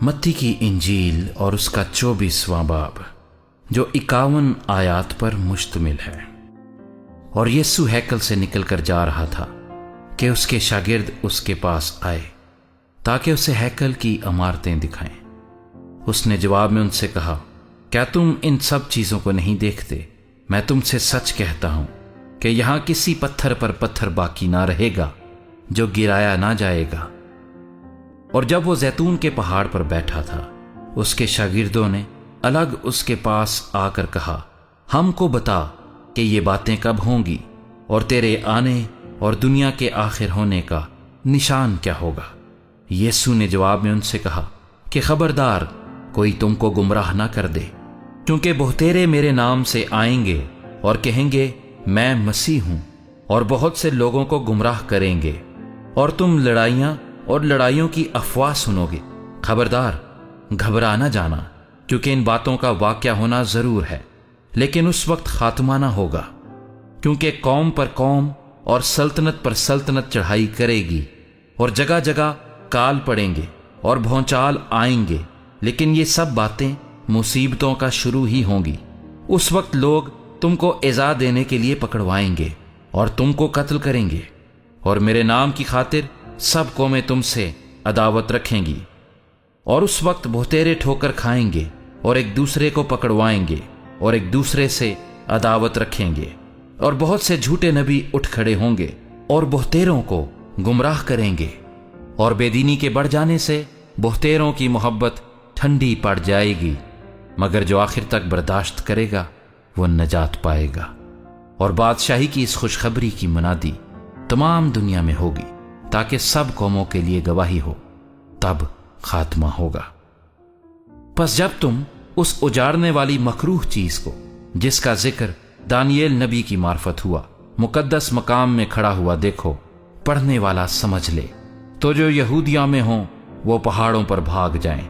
मत्ती की इंजील और उसका 24वां बाब जो 51 आयात पर मुश्तमिल है। और यीशु हैकल से निकलकर जा रहा था कि उसके शागिर्द उसके पास आए ताकि उसे हैकल की इमारतें दिखाएं। उसने जवाब में उनसे कहा, क्या तुम इन सब चीज़ों को नहीं देखते? मैं तुमसे सच कहता हूं कि यहां किसी पत्थर पर पत्थर बाकी ना रहेगा जो गिराया ना जाएगा। और जब वो जैतून के पहाड़ पर बैठा था, उसके शागिर्दों ने अलग उसके पास आकर कहा, हमको बता कि ये बातें कब होंगी और तेरे आने और दुनिया के आखिर होने का निशान क्या होगा। यीशु ने जवाब में उनसे कहा कि खबरदार कोई तुमको गुमराह ना कर दे, क्योंकि बहुतेरे मेरे नाम से आएंगे और कहेंगे मैं मसीह हूं, और बहुत से लोगों को गुमराह करेंगे। और तुम लड़ाइयां और लड़ाइयों की अफवाह सुनोगे। खबरदार घबरा ना जाना, क्योंकि इन बातों का वाक़या होना जरूर है, लेकिन उस वक्त खात्मा ना होगा। क्योंकि कौम पर कौम और सल्तनत पर सल्तनत चढ़ाई करेगी, और जगह जगह काल पड़ेंगे और भौचाल आएंगे, लेकिन ये सब बातें मुसीबतों का शुरू ही होंगी। उस वक्त लोग तुमको इज़ा देने के लिए पकड़वाएंगे और तुमको कत्ल करेंगे, और मेरे नाम की खातिर सब कौमें तुमसे अदावत रखेंगी। और उस वक्त बहुतेरे ठोकर खाएंगे और एक दूसरे को पकड़वाएंगे और एक दूसरे से अदावत रखेंगे। और बहुत से झूठे नबी उठ खड़े होंगे और बहुतेरों को गुमराह करेंगे। और बेदीनी के बढ़ जाने से बहुतेरों की मोहब्बत ठंडी पड़ जाएगी, मगर जो आखिर तक बर्दाश्त करेगा वो नजात पाएगा। और बादशाही की इस खुशखबरी की मुनादी तमाम दुनिया में होगी, ताकि सब कौमों के लिए गवाही हो, तब खात्मा होगा। बस जब तुम उस उजाड़ने वाली मकरूह चीज को, जिसका जिक्र दानियेल नबी की मार्फत हुआ, मुकद्दस मकाम में खड़ा हुआ देखो, पढ़ने वाला समझ ले, तो जो यहूदिया में हो वो पहाड़ों पर भाग जाएं,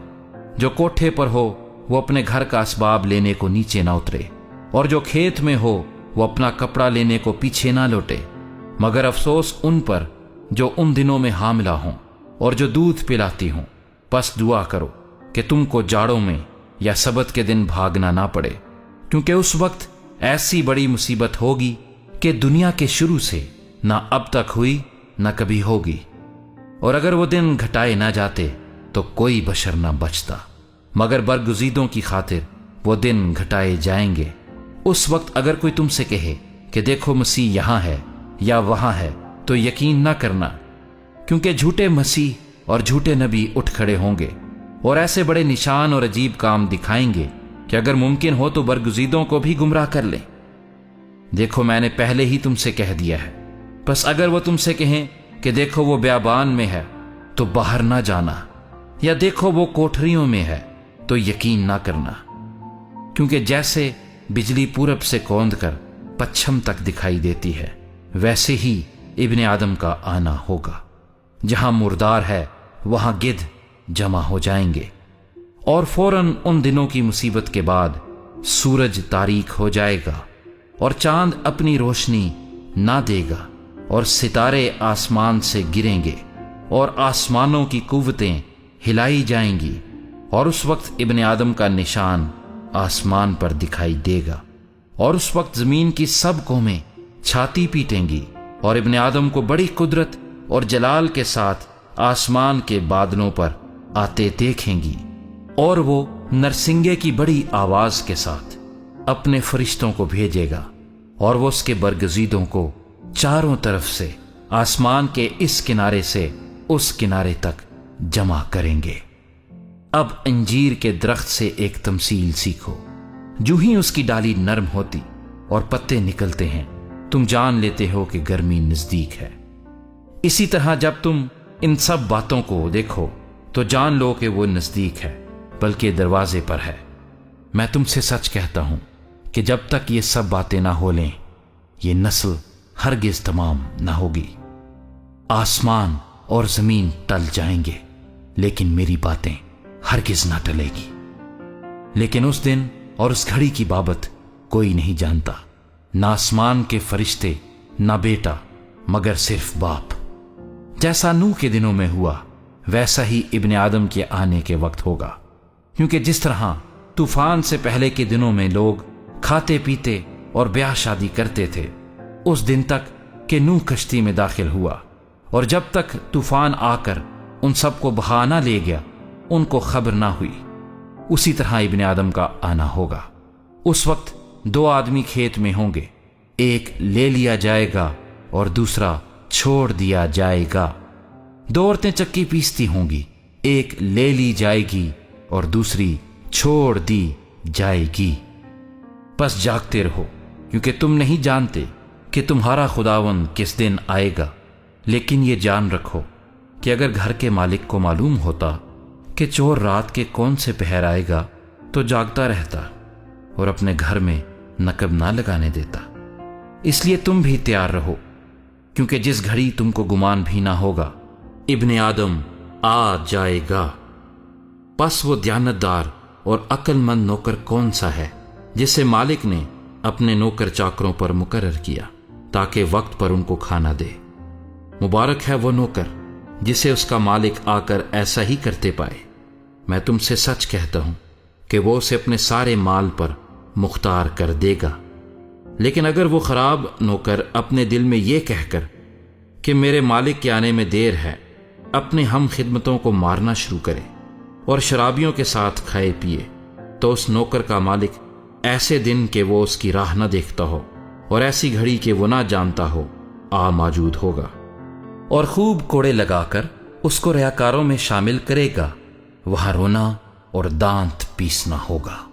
जो कोठे पर हो वो अपने घर का असबाब लेने को नीचे ना उतरे, और जो खेत में हो वो अपना कपड़ा लेने को पीछे ना लौटे। मगर अफसोस उन पर जो उन दिनों में हामिला हों और जो दूध पिलाती हों। बस दुआ करो कि तुमको जाड़ों में या सबत के दिन भागना ना पड़े, क्योंकि उस वक्त ऐसी बड़ी मुसीबत होगी कि दुनिया के शुरू से ना अब तक हुई ना कभी होगी। और अगर वो दिन घटाए ना जाते तो कोई बशर ना बचता, मगर बरगुज़ीदों की खातिर वो दिन घटाए जाएंगे। उस वक्त अगर कोई तुमसे कहे कि देखो मसीह यहां है या वहां है, तो यकीन ना करना, क्योंकि झूठे मसीह और झूठे नबी उठ खड़े होंगे और ऐसे बड़े निशान और अजीब काम दिखाएंगे कि अगर मुमकिन हो तो बरगुज़ीदों को भी गुमराह कर लें। देखो मैंने पहले ही तुमसे कह दिया है। बस अगर वो तुमसे कहें कि देखो वो ब्याबान में है, तो बाहर ना जाना, या देखो वो कोठरियों में है, तो यकीन ना करना। क्योंकि जैसे बिजली पूरब से कौंद कर पश्चिम तक दिखाई देती है, वैसे ही इब्ने आदम का आना होगा। जहां मुर्दार है वहां गिद्ध जमा हो जाएंगे। और फौरन उन दिनों की मुसीबत के बाद सूरज तारीक हो जाएगा और चांद अपनी रोशनी ना देगा, और सितारे आसमान से गिरेंगे और आसमानों की कुव्वतें हिलाई जाएंगी। और उस वक्त इब्ने आदम का निशान आसमान पर दिखाई देगा। और उस वक्त जमीन की सब कौमें छाती पीटेंगी और इब्ने आदम को बड़ी कुदरत और जलाल के साथ आसमान के बादलों पर आते देखेंगी। और वो नरसिंगे की बड़ी आवाज के साथ अपने फरिश्तों को भेजेगा, और वो उसके बरगुज़ीदों को चारों तरफ से आसमान के इस किनारे से उस किनारे तक जमा करेंगे। अब अंजीर के दरख्त से एक तमसील सीखो। जो ही उसकी डाली नरम होती और पत्ते निकलते हैं, तुम जान लेते हो कि गर्मी नजदीक है। इसी तरह जब तुम इन सब बातों को देखो तो जान लो कि वो नजदीक है, बल्कि दरवाजे पर है। मैं तुमसे सच कहता हूं कि जब तक ये सब बातें ना हो लें, ये नस्ल हरगिज तमाम ना होगी। आसमान और जमीन टल जाएंगे, लेकिन मेरी बातें हरगिज ना टलेगी। लेकिन उस दिन और उस घड़ी की बाबत कोई नहीं जानता, ना आसमान के फरिश्ते, ना बेटा, मगर सिर्फ बाप। जैसा नूह के दिनों में हुआ वैसा ही इब्ने आदम के आने के वक्त होगा। क्योंकि जिस तरह तूफान से पहले के दिनों में लोग खाते पीते और ब्याह शादी करते थे, उस दिन तक कि नूह कश्ती में दाखिल हुआ, और जब तक तूफान आकर उन सबको बहा ना ले गया, उनको खबर ना हुई, उसी तरह इब्ने आदम का आना होगा। उस वक्त दो आदमी खेत में होंगे, एक ले लिया जाएगा और दूसरा छोड़ दिया जाएगा। दो औरतें चक्की पीसती होंगी, एक ले ली जाएगी और दूसरी छोड़ दी जाएगी। बस जागते रहो, क्योंकि तुम नहीं जानते कि तुम्हारा खुदावन किस दिन आएगा। लेकिन ये जान रखो कि अगर घर के मालिक को मालूम होता कि चोर रात के कौन से पहर आएगा, तो जागता रहता और अपने घर में नकब ना लगाने देता। इसलिए तुम भी तैयार रहो, क्योंकि जिस घड़ी तुमको गुमान भी ना होगा, इब्ने आदम आ जाएगा। बस वो दयानतदार और अक्लमंद नौकर कौन सा है जिसे मालिक ने अपने नौकर चाकरों पर मुकर्रर किया ताकि वक्त पर उनको खाना दे। मुबारक है वो नौकर जिसे उसका मालिक आकर ऐसा ही करते पाए। मैं तुमसे सच कहता हूं कि वो उसे अपने सारे माल पर मुख्तार कर देगा। लेकिन अगर वो खराब नौकर अपने दिल में ये कहकर कि मेरे मालिक के आने में देर है, अपने हम खिदमतों को मारना शुरू करे और शराबियों के साथ खाए पिए, तो उस नौकर का मालिक ऐसे दिन के वो उसकी राह न देखता हो और ऐसी घड़ी के वो ना जानता हो आ मौजूद होगा, और खूब कोड़े लगाकर उसको रियाकारों में शामिल करेगा। वहां रोना और दांत पीसना होगा।